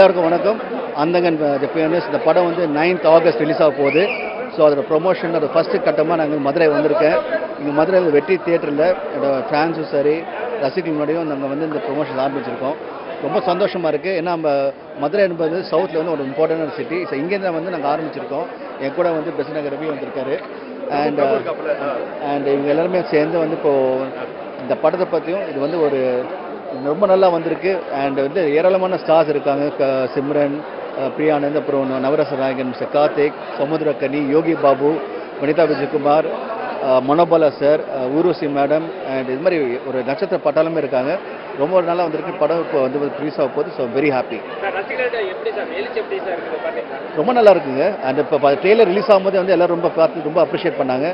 எல்லாருக்கும் வணக்கம். அந்தகன் தி பியானிஸ்ட் இந்த படம் வந்து 9th ஆகஸ்ட் ரிலீஸ் ஆக போகுது. ஸோ அதோட ப்ரொமோஷன் அது ஃபஸ்ட்டு கட்டமாக நாங்கள் மதுரை வந்திருக்கேன். இங்கே மதுரையில் வெற்றி தியேட்டரில் என்னோட ஃபேன்ஸும் சரி ரசிகர்கள் முன்னாடியும் நாங்கள் வந்து இந்த ப்ரொமோஷன் ஆரம்பிச்சிருக்கோம். ரொம்ப சந்தோஷமாக இருக்குது. ஏன்னா நம்ம மதுரை என்பது சவுத்தில் வந்து ஒரு இம்பார்ட்டண்டான சிட்டி. ஸோ இங்கேருந்து வந்து நாங்கள் ஆரம்பிச்சிருக்கோம். என் கூட வந்து பெசநகர் ரவி வந்திருக்காரு. அண்ட் இவங்க எல்லாருமே சேர்ந்து வந்து இப்போது இந்த படத்தை பற்றியும் இது வந்து ஒரு ரொம்ப நல்லா வந்திருக்கு. அண்ட் வந்து ஏராளமான ஸ்டார்ஸ் இருக்காங்க. சிம்ரன், பிரியானந்த், அப்புறம் நவரச நாயகன் mister Karthik, Samuthirakani, Yogi Babu, Vanitha Vijayakumar, Manobala sir, Urvashi madam and இது மாதிரி ஒரு நட்சத்திர பட்டாளமே இருக்காங்க. ரொம்ப நல்லா வந்திருக்கு. படம் இப்போ வந்து ரிலீஸ் ஆக போகுது. So very happy. ரொம்ப நல்லா இருக்குங்க. அண்ட் இப்போ ட்ரெய்லர் ரிலீஸ் ஆகும்போது வந்து எல்லோரும் ரொம்ப பார்த்து ரொம்ப அப்ரிஷியேட் பண்ணாங்க.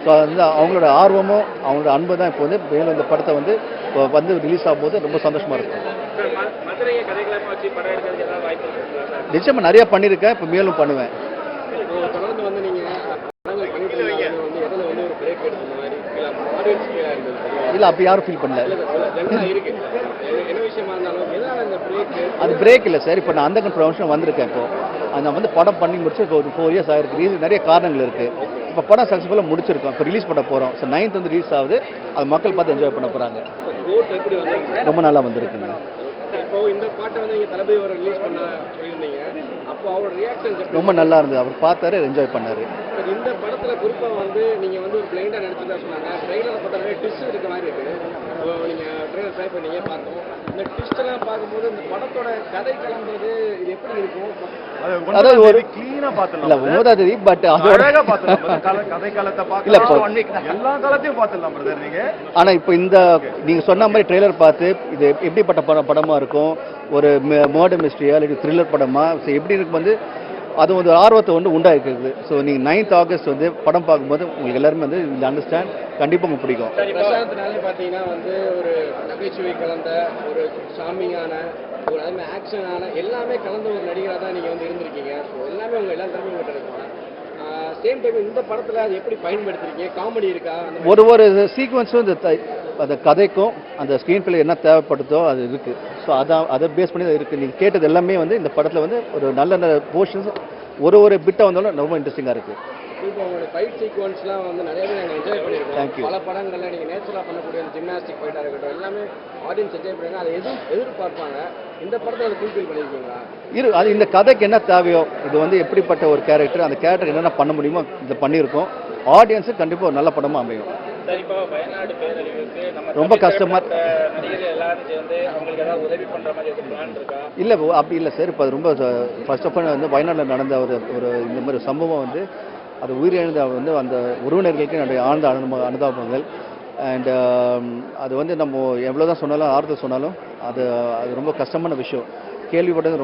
ஸோ வந்து அவங்களோட ஆர்வமும் அவங்களோட அன்பு தான் இப்போ வந்து மேலும் இந்த படத்தை வந்து ரிலீஸ் ஆகும்போது ரொம்ப சந்தோஷமாக இருக்கும். நிச்சயமாக நிறையா பண்ணியிருக்கேன். இப்போ மேலும் பண்ணுவேன். இல்லை அப்படி யாரும் ஃபீல் பண்ணல. அது பிரேக் இல்லை சார். இப்போ நான் அந்த ப்ரொமோஷன் வந்திருக்கேன். இப்போ நான் வந்து படம் பண்ணி முடிச்சு இப்போ ஒரு 4 years ஆகிருக்கு. நிறைய காரணங்கள் இருக்குது. இப்போ படம் சக்ஸஸ்ஃபுல்லாக முடிச்சிருக்கோம். இப்போ ரிலீஸ் பண்ண போகிறோம். ஸோ 9th வந்து ரிலீஸ் ஆகுது. அது மக்கள் பார்த்து என்ஜாய் பண்ண போகிறாங்க. ரொம்ப நல்லா வந்திருக்குங்க. இப்போ இந்த பாட்டை வந்து நீங்கள் தளபதி ஒரு ரிலீஸ் பண்ண சொல்லியிருந்தீங்க. அப்போ அவரோட ரியாக்ஷன் ரொம்ப நல்லா இருந்தது. அவர் பார்த்தாரு, என்ஜாய் பண்ணாரு. இந்த படத்தில் குறிப்பாக வந்து நீங்கள் வந்து ஒரு பிளைண்டாக நினச்சிதான் சொன்னாங்க. ட்ரெயிலரை பார்த்தாலே ட்விஸ்ட் இருக்க மாதிரி இருக்குது. நீங்கள் ட்ரெயிலர் ட்ரை பண்ணீங்க பார்த்தோம். இந்த ட்விஸ்டெல்லாம் பார்க்கும்போது இந்த படத்தோட கதை கலந்தது இது எப்படி இருக்கும்? அதாவது ஒரு கிளீனாக பார்த்துலாம். இல்லை 9ஆம் தேதி பட் அதோட கதை காலத்தை பார்த்து எல்லா காலத்தையும் பார்த்துடலாம் பிரதர் நீங்கள். ஆனால் இப்போ இந்த நீங்கள் சொன்ன மாதிரி ட்ரெய்லர் பார்த்து இது எப்படிப்பட்ட படமாக இருக்கும், ஒரு மர்டர் மிஸ்ட்ரியா இல்லை த்ரில்லர் படமா, ஸோ எப்படி இருக்கு வந்து அது ஒரு ஆர்வத்தை வந்து உண்டாயிருக்குது. ஸோ நீங்கள் 9th ஆகஸ்ட் வந்து படம் பார்க்கும்போது உங்களுக்கு எல்லாருமே வந்து இந்த அண்டர்ஸ்டாண்ட் கண்டிப்பாக உங்களுக்கு பிடிக்கும். பிரசாந்த்னாலே பார்த்தீங்கன்னா வந்து ஒரு நகைச்சுவை கலந்த ஒரு சாமியான ஒரு அதுமாதிரி ஆக்ஷனான எல்லாமே கலந்த ஒரு நடிகராக தான் நீங்கள் வந்து இருந்திருக்கீங்க. ஸோ எல்லாமே உங்கள் எல்லா திறமையும் கிட்ட இருக்கும். சேம் டைம் இந்த படத்தில் அது எப்படி பயன்படுத்திருக்கீங்க? காமெடி இருக்கா? ஒரு சீக்வன்ஸும் அந்த கதைக்கும் அந்த ஸ்க்ரீன் பிளே என்ன தேவைப்படுதோ அது இருக்குது. ஸோ அதை பேஸ் பண்ணி தான் இருக்குது. நீங்கள் கேட்டது எல்லாமே வந்து இந்த படத்தில் வந்து ஒரு நல்ல போர்ஷன்ஸ் ஒரு பிட்டாக வந்தாலும் ரொம்ப இன்ட்ரெஸ்டிங்காக இருக்குது. இப்போ உங்களோட ஃபைட் சீக்வன்ஸ்லாம் வந்து நிறையவே நாங்கள் என்ஜாய் பண்ணியிருக்கோம். தேங்க்யூ. பல படங்களில் நீங்கள் நேச்சுரலாக பண்ணக்கூடிய அந்த ஜிம்னாஸ்டிக் ஃபைட்டாக இருக்கட்டும் எல்லாமே ஆடியன்ஸ் என்ஜாய் பண்ணுறாங்க. அதை எதிர்பார்ப்பாங்க. இந்த படத்தை அதை ஃபுல்ஃபில் பண்ணியிருக்கீங்களா? அது இந்த கதைக்கு என்ன தேவையோ, இது வந்து எப்படிப்பட்ட ஒரு கேரக்டர், அந்த கேரக்டர் என்னென்ன பண்ண முடியுமோ இதை பண்ணியிருக்கோம். ஆடியன்ஸுக்கு கண்டிப்பாக ஒரு நல்ல படமாக அமையும். ரொம்ப கஷ்டமா இல்லை அப்படி இல்லை சார். இப்போ அது ரொம்ப ஃபர்ஸ்ட் ஆஃப் ஆல் வந்து வயநாட்டில் நடந்த ஒரு இந்த மாதிரி சம்பவம் வந்து அது உயிரிழந்த வந்து அந்த உறவினர்களுக்கு என்னுடைய ஆழ்ந்த அனுதாபங்கள். அண்ட் அது வந்து நம்ம எவ்வளோ தான் சொன்னாலும் ஆறுதல் சொன்னாலும் அது ரொம்ப கஷ்டமான விஷயம். கேள்விப்பட்டது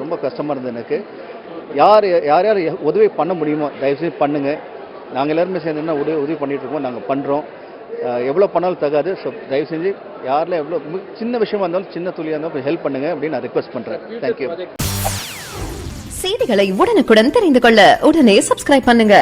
ரொம்ப கஷ்டமாக இருந்தது எனக்கு. யார் உதவி பண்ண முடியுமோ தயவுசெய்து பண்ணுங்கள். நாங்கள் எல்லாருமே சேர்ந்து உதவி பண்ணிகிட்ருக்கோம். நாங்கள் பண்ணுறோம். எவ்வளோ பண்ணாலும் தகாது. ஸோ தயவு செஞ்சு யாரில் எவ்வளோ சின்ன விஷயமா இருந்தாலும் சின்ன துளியாக இருந்தாலும் ஹெல்ப் பண்ணுங்கள் அப்படின்னு நான் ரிக்வெஸ்ட் பண்ணுறேன். தேங்க்யூ. செய்திகளை உடனுக்குடன் தெரிந்து கொள்ள உடனே சப்ஸ்கிரைப் பண்ணுங்க.